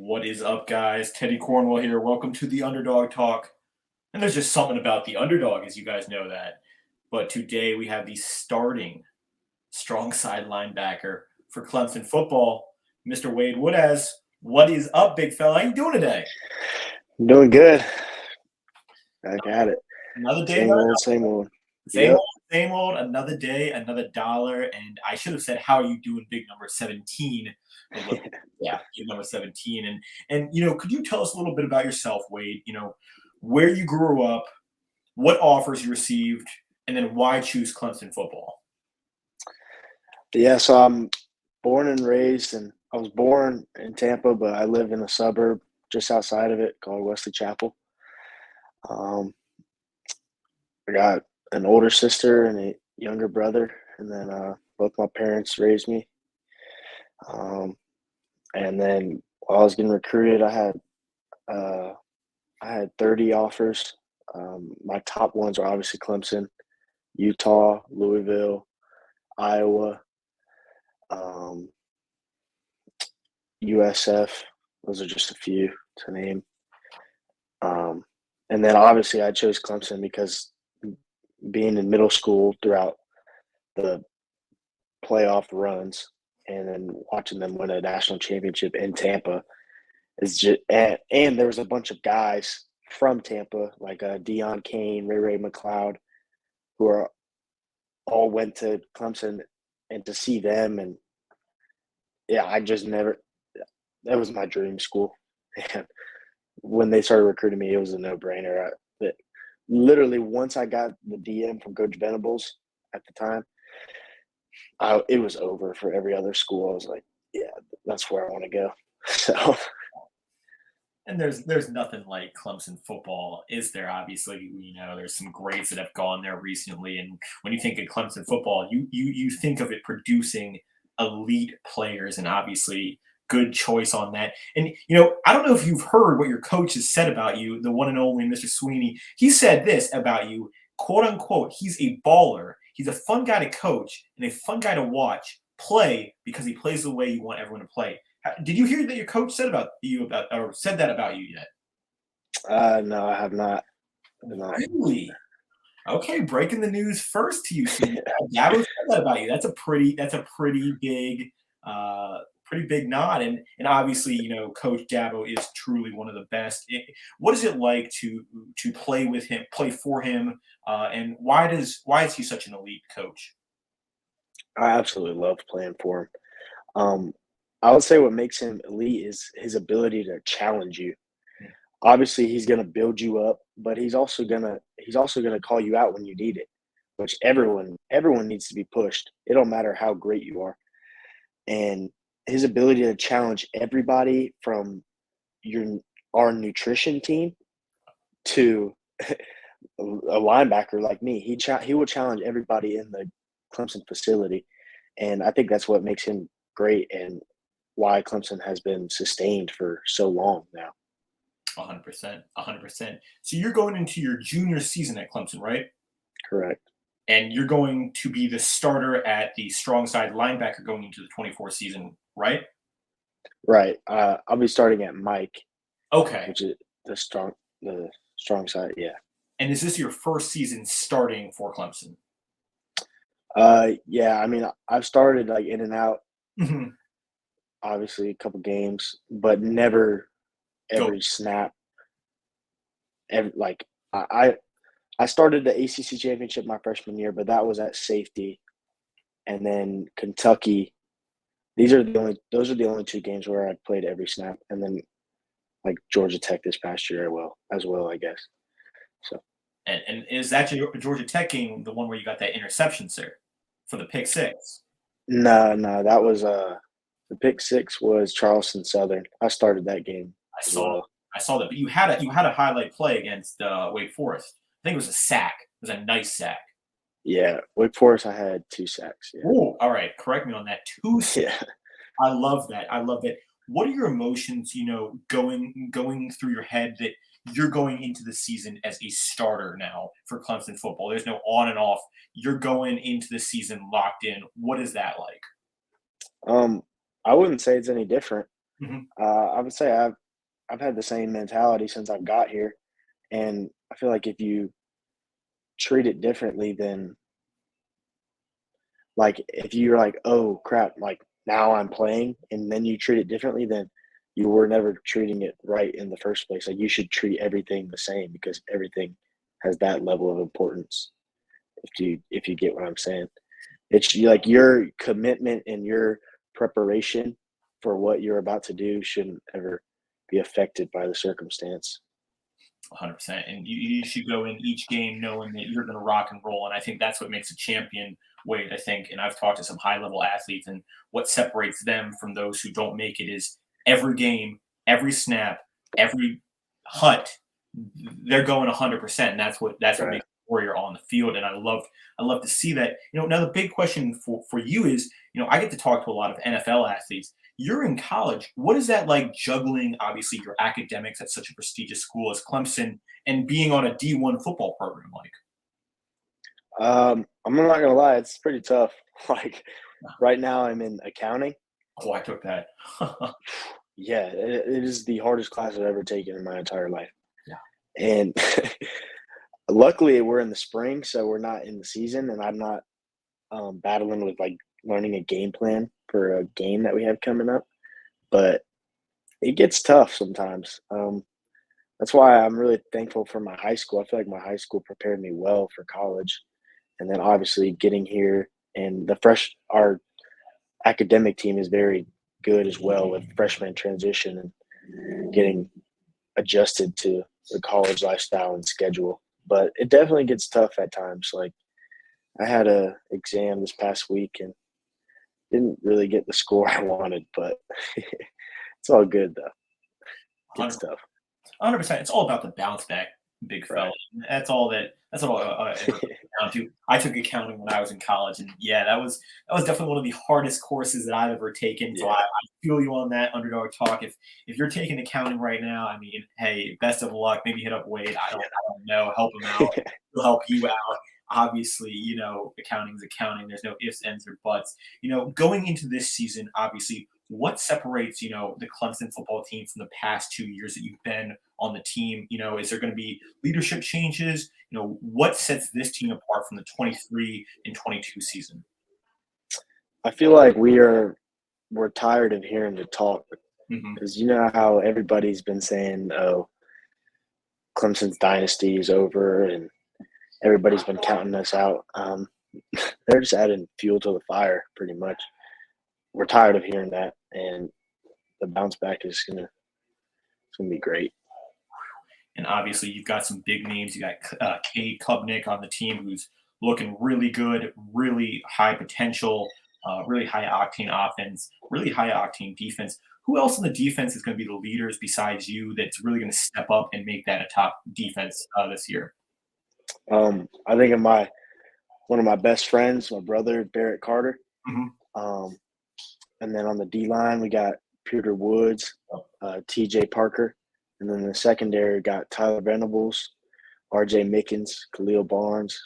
What is up, guys? Teddy Cornwell here. Welcome to the Underdog Talk. And there's just something about the underdog, as you guys know that. But today we have the starting strong side linebacker for Clemson football, Mr. Wade Woodaz. What is up, big fella? How you doing today? I'm doing good. I got it. Another day, Same old, same old. Same Yep. old, same old. Another day, another dollar. And I should have said, "How are you doing, big number 17?" Yeah, big number 17. And could you tell us a little bit about yourself, Wade? Where you grew up, what offers you received, and then why choose Clemson football? Yeah, so I'm born and raised, and I was born in Tampa, but I live in a suburb just outside of it called Wesley Chapel. Um, I got an older sister and a younger brother, and then both my parents raised me. And then while I was getting recruited, I had 30 offers. My top ones are obviously Clemson, Utah, Louisville, Iowa, um, USF. Those are just a few to name. And then obviously I chose Clemson because being in middle school throughout the playoff runs and then watching them win a national championship in Tampa is just and there was a bunch of guys from Tampa like Deion Kane, Ray McLeod, who are all went to Clemson, and to see them and yeah, I just never that was my dream school. And when they started recruiting me, it was a no-brainer. But literally, once I got the DM from Coach Venables at the time, it was over for every other school. I was like, yeah, that's where I want to go. So, And there's nothing like Clemson football, is there? Obviously, there's some greats that have gone there recently, and when you think of Clemson football, you think of it producing elite players, and obviously good choice on that. And I don't know if you've heard what your coach has said about you, the one and only Mr. Sweeney. He said this about you, quote unquote, he's a baller. He's a fun guy to coach and a fun guy to watch play because he plays the way you want everyone to play. Did you hear that your coach said said that about you yet? no, I have not. Really? Okay, breaking the news first to you. So Dabo said that about you. That's a pretty big nod. And obviously, Coach Dabo is truly one of the best. What is it like to play with him, play for him, and why is he such an elite coach? I absolutely love playing for him. I would say what makes him elite is his ability to challenge you. Obviously, he's going to build you up, but he's also going to call you out when you need it, which everyone needs to be pushed. It don't matter how great you are. And his ability to challenge everybody from our nutrition team to a linebacker like me, he will challenge everybody in the Clemson facility, and I think that's what makes him great and why Clemson has been sustained for so long now. 100%, 100%. So you're going into your junior season at Clemson, right? Correct. And you're going to be the starter at the strong side linebacker going into the 24 season, right? Right. I'll be starting at Mike. Okay. Which is the strong side. Yeah. And is this your first season starting for Clemson? Yeah. I mean, I've started like in and out. Mm-hmm. Obviously, a couple games, but never every snap. I started the ACC championship my freshman year, but that was at safety, and then Kentucky. Those are the only two games where I played every snap, and then like Georgia Tech this past year as well, I guess. So. And is that your Georgia Tech game, the one where you got that interception, sir, for the pick six? No, that was the pick six was Charleston Southern. I started that game. I saw that, but you had a highlight play against Wake Forest. I think it was a sack. It was a nice sack. Yeah, Wake Forest. I had 2 sacks. Yeah. Oh, all right. Correct me on that. 2 sacks. Yeah. I love that. I love that. What are your emotions? Going through your head that you're going into the season as a starter now for Clemson football. There's no on and off. You're going into the season locked in. What is that like? I wouldn't say it's any different. Mhm. I would say I've had the same mentality since I've got here, and I feel like if you treat it differently, then like if you're like, oh crap, like now I'm playing, and then you treat it differently, then you were never treating it right in the first place. Like you should treat everything the same because everything has that level of importance. If you get what I'm saying, like your commitment and your preparation for what you're about to do shouldn't ever be affected by the circumstance. 100%. And you should go in each game knowing that you're going to rock and roll. And I think that's what makes a champion, Wade. I think, and I've talked to some high level athletes, and what separates them from those who don't make it is every game, every snap, every hut, they're going 100%. And that's what Right. makes a warrior on the field. And I love to see that. Now the big question for you is, I get to talk to a lot of NFL athletes. You're in college. What is that like juggling, obviously, your academics at such a prestigious school as Clemson and being on a D1 football program like? I'm not gonna lie, it's pretty tough. Like right now, I'm in accounting. Oh, I took that. Yeah, it is the hardest class I've ever taken in my entire life. Yeah. And luckily, we're in the spring, so we're not in the season, and I'm not battling with like learning a game plan for a game that we have coming up. But it gets tough sometimes. That's why I'm really thankful for my high school. I feel like my high school prepared me well for college, and then obviously getting here and our academic team is very good as well with freshman transition and getting adjusted to the college lifestyle and schedule. But it definitely gets tough at times. Like I had a exam this past week and didn't really get the score I wanted, but it's all good though. Gets tough. 100%. It's all about the bounce back, big fella. Right. That's all it comes down to. I took accounting when I was in college, and yeah, that was definitely one of the hardest courses that I've ever taken. So Yeah. I feel you on that underdog talk. If you're taking accounting right now, I mean, hey, best of luck. Maybe hit up Wade. I don't know. Help him out. He'll help you out. Obviously, accounting is accounting. There's no ifs, ands, or buts. Going into this season, obviously, what separates the Clemson football team from the past 2 years that you've been on the team? Is there going to be leadership changes? What sets this team apart from the 23 and 22 season? I feel like we're tired of hearing the talk Hmm. because you know how everybody's been saying, "Oh, Clemson's dynasty is over," and everybody's been counting us out. They're just adding fuel to the fire, pretty much. We're tired of hearing that, and the bounce back is gonna be great. And obviously, you've got some big names. You got Cade Klubnik on the team, who's looking really good, really high potential, really high octane offense, really high octane defense. Who else on the defense is going to be the leaders besides you that's really going to step up and make that a top defense this year? I think of my one of my best friends, my brother Barrett Carter. Hmm. Um, and then on the D line, we got Peter Woods, T.J. Parker, and then the secondary got Tyler Venables, R.J. Mickens, Khalil Barnes.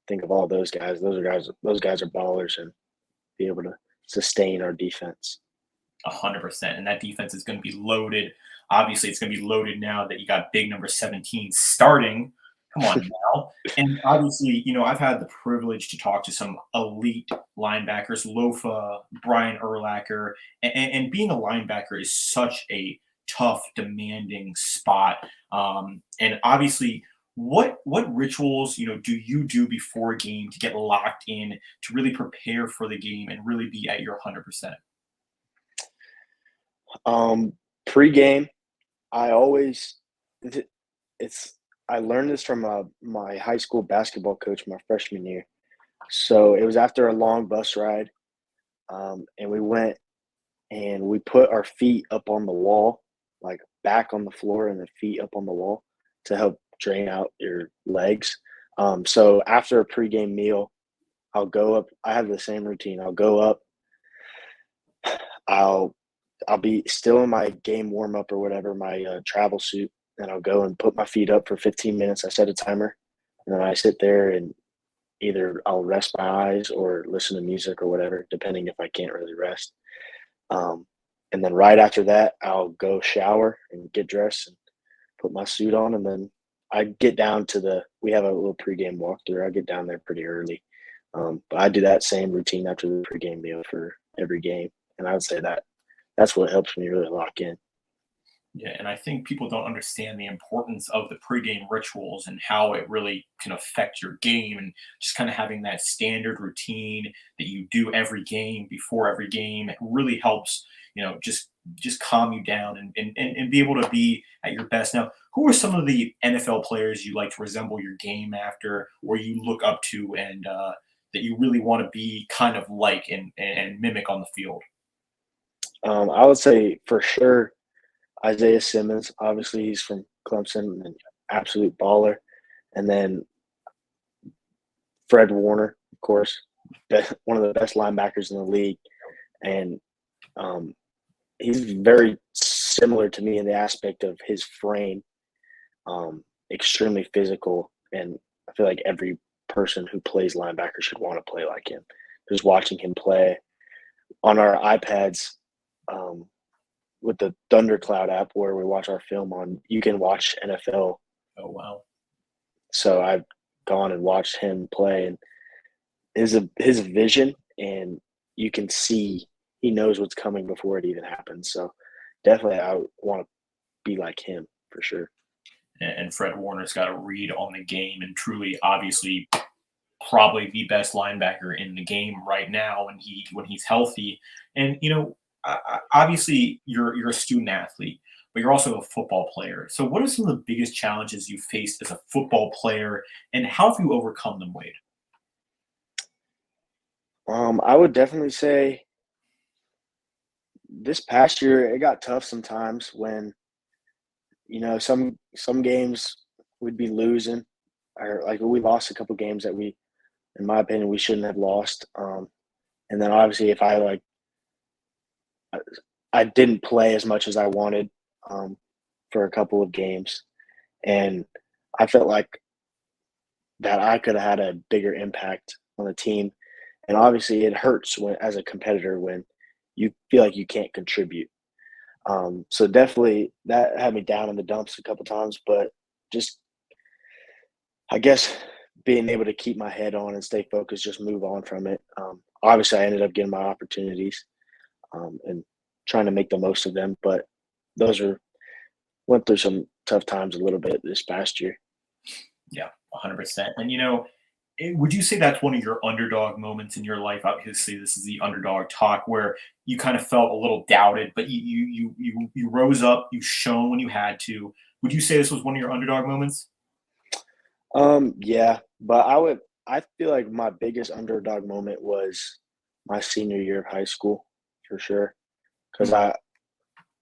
Think of all those guys. Those guys are ballers and be able to sustain our defense. 100%. And that defense is going to be loaded. Obviously, it's going to be loaded now that you got big number 17 starting. Come on now. And obviously, I've had the privilege to talk to some elite linebackers, Lofa, Brian Urlacher, and being a linebacker is such a tough, demanding spot. And obviously, what rituals do you do before a game to get locked in to really prepare for the game and really be at your 100%? Um, Pre-game, I always it's I learned this from my high school basketball coach my freshman year. So it was after a long bus ride, and we went and we put our feet up on the wall, like back on the floor and the feet up on the wall to help drain out your legs. So after a pregame meal, I'll go up. I have the same routine. I'll go up. I'll I'll be still in my game warm up or whatever, my travel suit, and I'll go and put my feet up for 15 minutes. I set a timer, and then I sit there and either I'll rest my eyes or listen to music or whatever, depending if I can't really rest. Um, And then right after that, I'll go shower and get dressed and put my suit on, and then I get down to we have a little pregame walkthrough. I get down there pretty early. But I do that same routine after the pregame meal for every game. And I would say that's what helps me really lock in. Yeah, and I think people don't understand the importance of the pregame rituals and how it really can affect your game, and just kind of having that standard routine that you do every game before every game. It really helps, just calm you down and be able to be at your best. Now, who are some of the NFL players you like to resemble your game after, or you look up to, and that you really want to be kind of like and mimic on the field? I would say for sure Isaiah Simmons. Obviously, he's from Clemson, an absolute baller. And then Fred Warner, of course, one of the best linebackers in the league. And um, he's very similar to me in the aspect of his frame, extremely physical. And I feel like every person who plays linebacker should want to play like him. Just watching him play on our iPads, with the Thundercloud app where we watch our film on, you can watch NFL. Oh wow! So I've gone and watched him play, and his vision, and you can see he knows what's coming before it even happens. So definitely, I want to be like him for sure. And Fred Warner's got a read on the game, and truly, obviously, probably the best linebacker in the game right now when he's healthy. And obviously, you're a student athlete, but you're also a football player. So, what are some of the biggest challenges you faced as a football player, and how have you overcome them, Wade? I would definitely say this past year it got tough sometimes when some games we'd be losing, or like we lost a couple games that in my opinion, we shouldn't have lost. And then obviously, if I didn't play as much as I wanted, for a couple of games, and I felt like that I could have had a bigger impact on the team. And obviously, it hurts as a competitor when you feel like you can't contribute. So definitely that had me down in the dumps a couple times, but just I guess being able to keep my head on and stay focused, just move on from it. Obviously, I ended up getting my opportunities, and trying to make the most of them. But those went through some tough times a little bit this past year. Yeah, 100%. And would you say that's one of your underdog moments in your life? Obviously, this is the underdog talk where you kind of felt a little doubted, but you rose up, you shone when you had to. Would you say this was one of your underdog moments? Yeah, but I feel like my biggest underdog moment was my senior year of high school for sure. Because I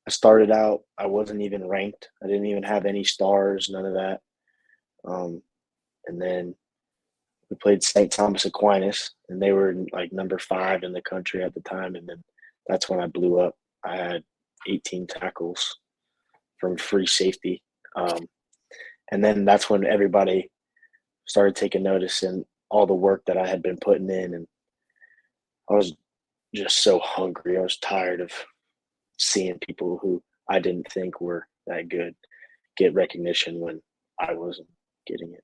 started out, I wasn't even ranked. I didn't even have any stars, none of that. Um, and then we played St. Thomas Aquinas, and they were like number 5 in the country at the time. And then that's when I blew up. I had 18 tackles from free safety. And then that's when everybody started taking notice and all the work that I had been putting in. And I was just so hungry. I was tired of seeing people who I didn't think were that good get recognition when I wasn't getting it.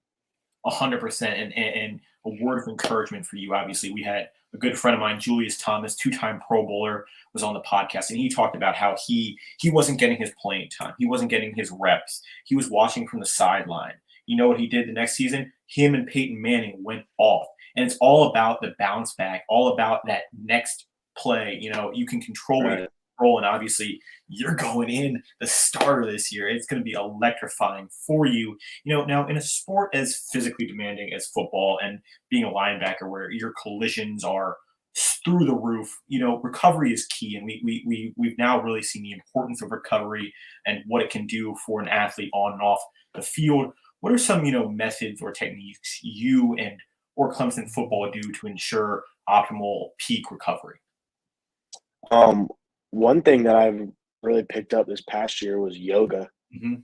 100%. And a word of encouragement for you. Obviously, we had a good friend of mine, Julius Thomas, two-time Pro Bowler, was on the podcast, and he talked about how he wasn't getting his playing time. He wasn't getting his reps. He was watching from the sideline. You know what he did the next season? Him and Peyton Manning went off. And it's all about the bounce back, all about that next play. You can control what you Right. control, and obviously you're going in the starter this year. It's going to be electrifying for you. Now in a sport as physically demanding as football and being a linebacker where your collisions are through the roof, recovery is key. And we've now really seen the importance of recovery and what it can do for an athlete on and off the field. What are some, methods or techniques you and or Clemson football do to ensure optimal peak recovery? Um, One thing that I've really picked up this past year was yoga. Hmm.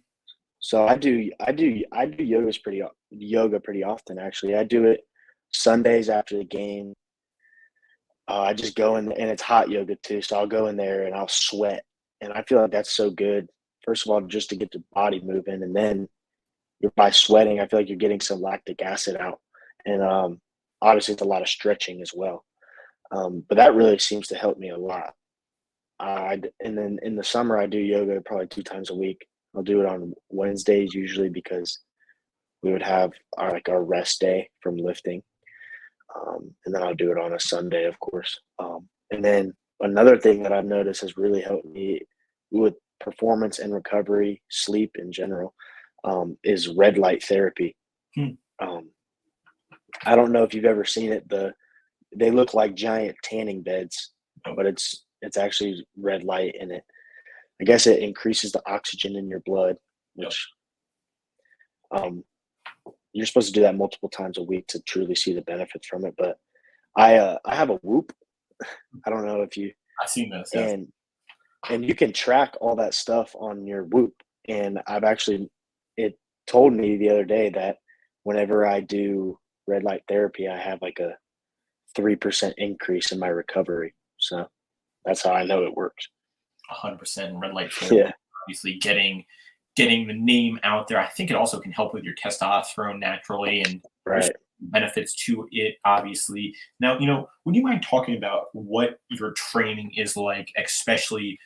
So I do yoga pretty often actually. I do it Sundays after the game. I just go in, and it's hot yoga too. So I'll go in there and I'll sweat, and I feel like that's so good. First of all, just to get the body moving, and then by sweating, I feel like you're getting some lactic acid out, and obviously it's a lot of stretching as well. But that really seems to help me a lot. And then in the summer, I do yoga probably 2 times a week. I'll do it on Wednesdays usually because we would have our rest day from lifting, and then I'll do it on a Sunday, of course. And then another thing that I've noticed has really helped me with performance and recovery, sleep in general, is red light therapy. Hmm. I don't know if you've ever seen it. They look like giant tanning beds, but it's actually red light in it. I guess it increases the oxygen in your blood, which you're supposed to do that multiple times a week to truly see the benefits from it. But I have a Whoop. I don't know if you I've seen this. Yes. and you can track all that stuff on your Whoop. And it told me the other day that whenever I do red light therapy, I have like a 3% increase in my recovery. So that's how I know it works. 100% red light therapy. Yeah. Obviously, getting the name out there. I think it also can help with your testosterone naturally, and there's Right. benefits to it, obviously. Now, would you mind talking about what your training is like, especially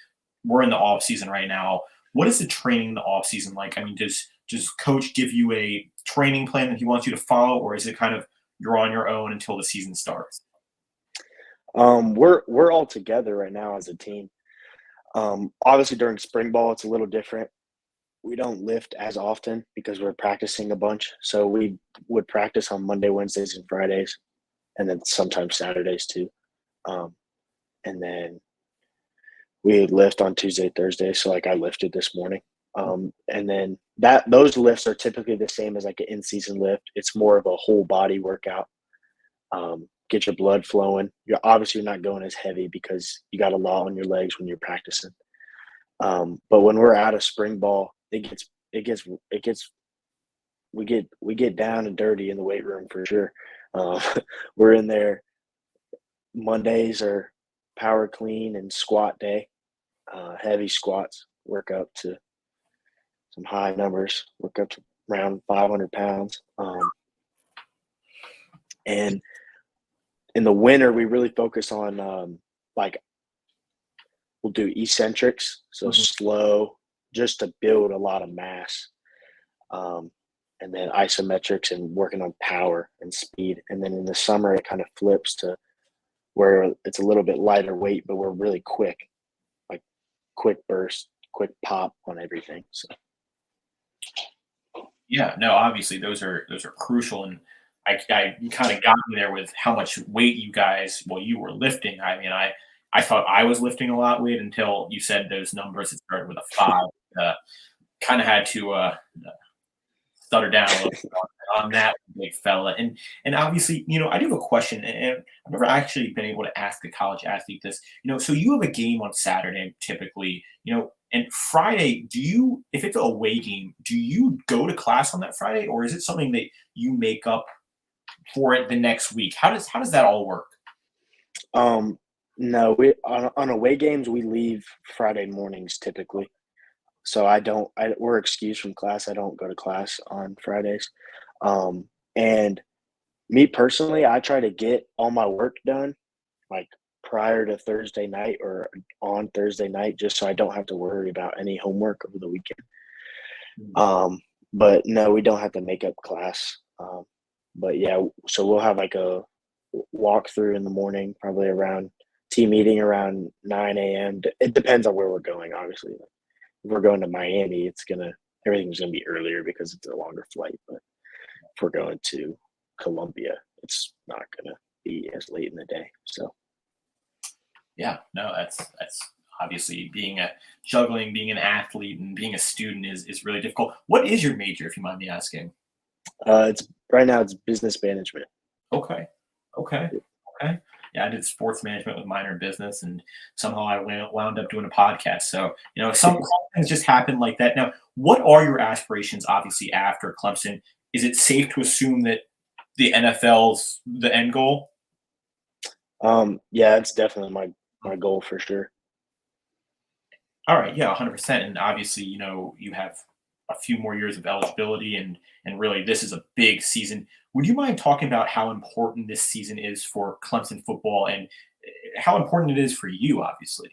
we're in the off season right now. What is the training in the off season like? I mean, does coach give you a training plan that he wants you to follow, or is it kind of you're on your own until the season starts? We're all together right now as a team. Obviously during spring ball, it's a little different. We don't lift as often because we're practicing a bunch. So we would practice on Monday, Wednesdays, and Fridays, and then sometimes Saturdays too. And then we would lift on Tuesday, Thursday. So like I lifted this morning. And then those lifts are typically the same as like an in-season lift. It's more of a whole body workout. Get your blood flowing. You're not going as heavy because you got a lot on your legs when you're practicing. But when we're out of spring ball, we get down and dirty in the weight room for sure. We're in there. Mondays are power clean and squat day, heavy squats. Work up to some high numbers. Work up to around 500 pounds. And in the winter, we really focus on we'll do eccentrics, so slow, just to build a lot of mass. And then isometrics and working on power and speed. And then in the summer, it kind of flips to where it's a little bit lighter weight, but we're really quick, like quick burst, quick pop on everything. So. Yeah, no, obviously those are crucial, and you kind of got me there with how much weight you were lifting. I mean, I thought I was lifting a lot of weight until you said those numbers. It started with a 5. Kind of had to stutter down a little bit on that big fella. And obviously, I do have a question, and I've never actually been able to ask a college athlete this. So you have a game on Saturday typically, and Friday, if it's a away game, do you go to class on that Friday, or is it something that you make up for it the next week? How does that all work? No, we on away games we leave Friday mornings typically. So we're excused from class. I don't go to class on Fridays. And me personally, I try to get all my work done like prior to Thursday night or on Thursday night, just so I don't have to worry about any homework over the weekend. But no, we don't have to make up class. But yeah, so we'll have like a walkthrough in the morning, probably around team meeting around 9 a.m. It depends on where we're going, obviously. If we're going to Miami, everything's gonna be earlier because it's a longer flight. But if we're going to Columbia, it's not gonna be as late in the day. So yeah, no, that's obviously being an athlete and being a student is really difficult. What is your major, if you mind me asking? it's right now it's business management. Okay. Yeah, I did sports management with minor in business, and somehow I wound up doing a podcast. So, some things just happen like that. Now, what are your aspirations, obviously, after Clemson? Is it safe to assume that the NFL's the end goal? Yeah, it's definitely my goal for sure. All right, yeah, 100%. And obviously, you have a few more years of eligibility, and really, this is a big season. Would you mind talking about how important this season is for Clemson football, and how important it is for you, obviously?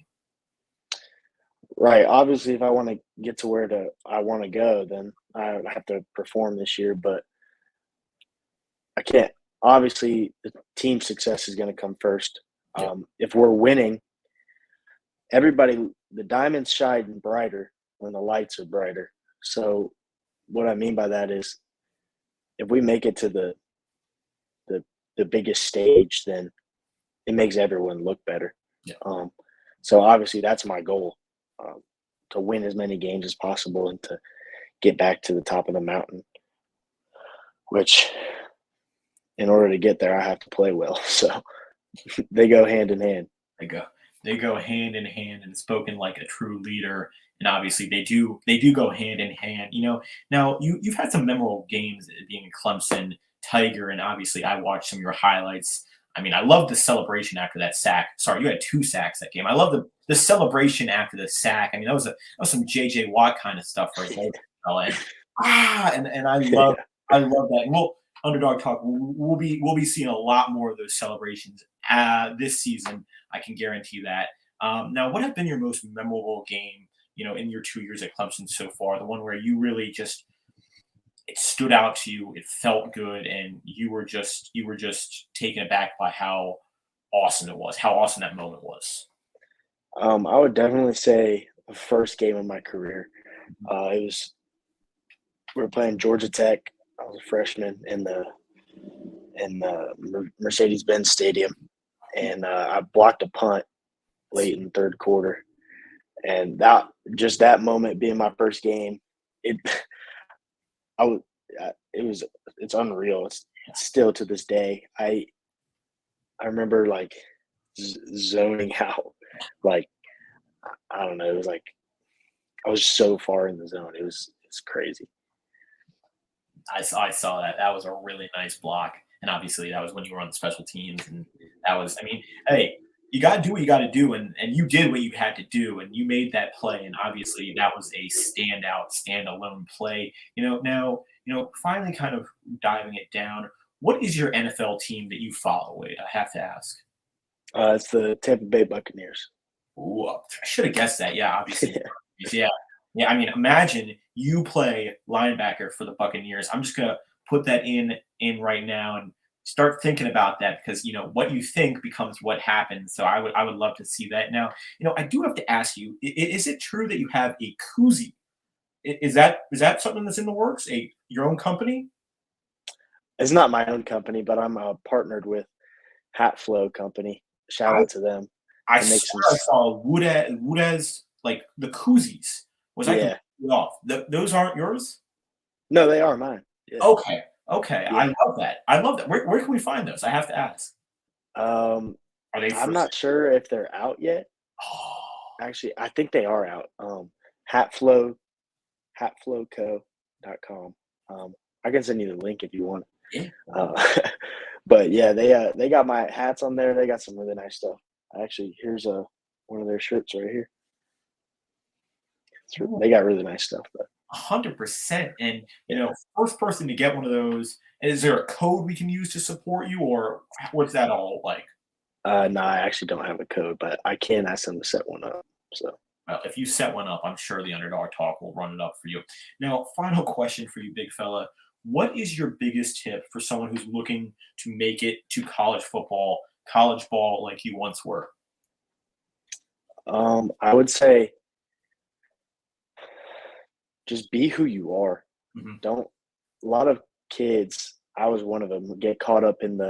Right. Obviously, if I want to get to where I want to go, then I have to perform this year. But I can't. Obviously, the team success is going to come first. Yeah, If we're winning, the diamonds shine brighter when the lights are brighter. So, what I mean by that is, if we make it to the the biggest stage, then it makes everyone look better. yeah. Um, so obviously, that's my goal, um, to win as many games as possible and to get back to the top of the mountain. Which, in order to get there, I have to play well. So they go hand in hand. They go they go hand in hand, and spoken like a true leader. And obviously, they do go hand in hand. Now you've had some memorable games being a Clemson Tiger, and obviously, I watched some of your highlights. I mean, I love the celebration after that sack. Sorry, you had two sacks that game. I love the celebration after the sack. I mean, that was some JJ Watt kind of stuff right there, fella. And Yeah. I love that. And Underdog Talk. We'll be seeing a lot more of those celebrations this season. I can guarantee that. Now, what have been your most memorable game? In your 2 years at Clemson so far, the one where you really just it stood out to you, it felt good, and you were just taken aback by how awesome it was, how awesome that moment was. I would definitely say the first game of my career. It was We were playing Georgia Tech. I was a freshman in the Mercedes Benz Stadium, and I blocked a punt late in the third quarter. And that moment being my first game, it I was it's unreal. It's still to this day. I remember like zoning out, like I don't know. It was like I was so far in the zone. It's crazy. I saw that. That was a really nice block, and obviously that was when you were on the special teams, and that was. I mean, hey, you got to do what you got to do, and you did what you had to do, and you made that play, and obviously that was a standout, standalone play. Now finally kind of diving it down. What is your NFL team that you follow, Wade? I have to ask. It's the Tampa Bay Buccaneers. Ooh, I should have guessed that. Yeah, obviously. Yeah. Yeah. Yeah, I mean, imagine you play linebacker for the Buccaneers. I'm just gonna put that in right now and start thinking about that, because what you think becomes what happens. So I would love to see that. Now, I do have to ask you: is it true that you have a koozie? Is that something that's in the works? Your own company? It's not my own company, but I'm partnered with Hat Flow Company. Shout I out to them. I They make some. swear I saw Woodaz like the koozies. Was I Yeah. completely off? Those aren't yours? No, they are mine. Yeah. Okay. Okay. I Yeah. love that. I love that. Where can we find those? I have to ask. Um, Are they I'm for not sure if they're out yet. Oh, Actually, I think they are out. Hatflow, hatflowco.com. Um, I can send you the link if you want. yeah. Uh, but yeah, they got my hats on there. They got some really nice stuff. Actually, here's one of their shirts right here. They got really nice stuff. But 100%. And, yeah, first person to get one of those, is there a code we can use to support you, or what's that all like? no, I actually don't have a code, but I can ask them to set one up. So Well, if you set one up, I'm sure the Underdog Talk will run it up for you. Now, final question for you, big fella. What is your biggest tip for someone who's looking to make it to college football, college ball like you once were? I would say just be who you are. Mhm. Don't A lot of kids, I was one of them, get caught up in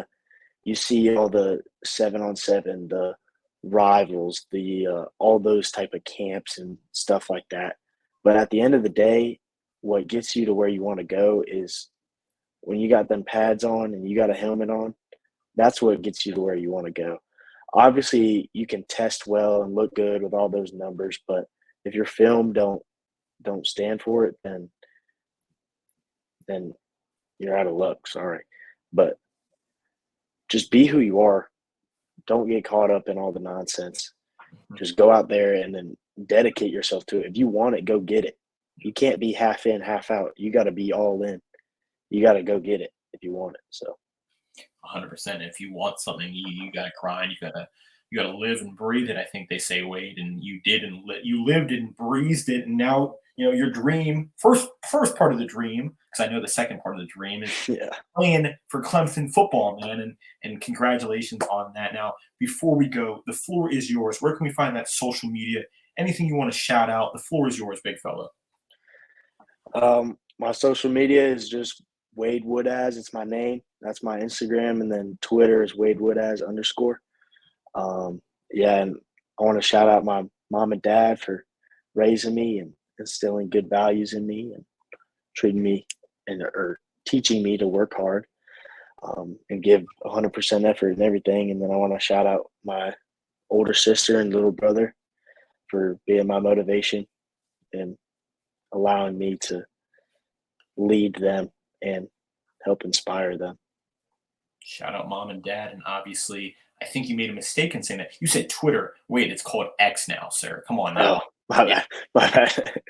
you see all the 7-on-7, the rivals, the all those type of camps and stuff like that. But at the end of the day, what gets you to where you want to go is when you got them pads on and you got a helmet on. That's what gets you to where you want to go. Obviously, you can test well and look good with all those numbers, but if your film don't stand for it, then you're out of luck. Sorry, but just be who you are. don't get caught up in all the nonsense. Mhm. Just go out there and then dedicate yourself to it. If you want it, go get it. You can't be half in, half out. You got to be all in. You got to go get it if you want it. So 100%. If you want something, you got to grind. You got to live and breathe it. I think they say, Wade, and you did, and you lived and breathed it. And now, your dream, first part of the dream, because I know the second part of the dream is yeah. playing for Clemson football, man. And congratulations on that. Now, before we go, the floor is yours. Where can we find that social media? Anything you want to shout out? The floor is yours, big fella. My social media is just Wade Woodaz. It's my name. That's my Instagram, and then Twitter is Wade Woodaz _. Yeah, and I want to shout out my mom and dad for raising me and instilling good values in me and treating me or teaching me to work hard and give 100% effort and everything. And then I want to shout out my older sister and little brother for being my motivation and allowing me to lead them and help inspire them. Shout out mom and dad. And obviously, I think you made a mistake in saying that. You said Twitter. Wait, it's called X now, sir. Come on now. Oh, my bad. My bad.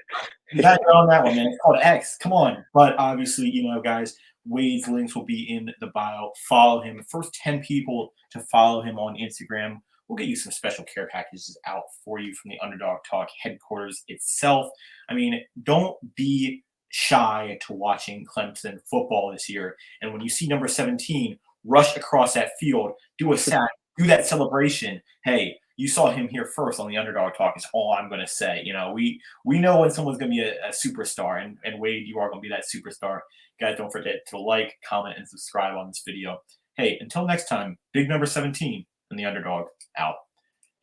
You got it on that one, man. It's called X. Come on. But obviously, guys, Wade's links will be in the bio. Follow him. First 10 people to follow him on Instagram. We'll get you some special care packages out for you from the Underdog Talk headquarters itself. I mean, don't be shy to watching Clemson football this year. And when you see number 17 rush across that field, do a sack, do that celebration. Hey, you saw him here first on the Underdog Talk is all I'm going to say. We know when someone's going to be a superstar, and Wade, you are going to be that superstar. Guys, don't forget to like, comment, and subscribe on this video. Hey, until next time, big number 17 and the Underdog out.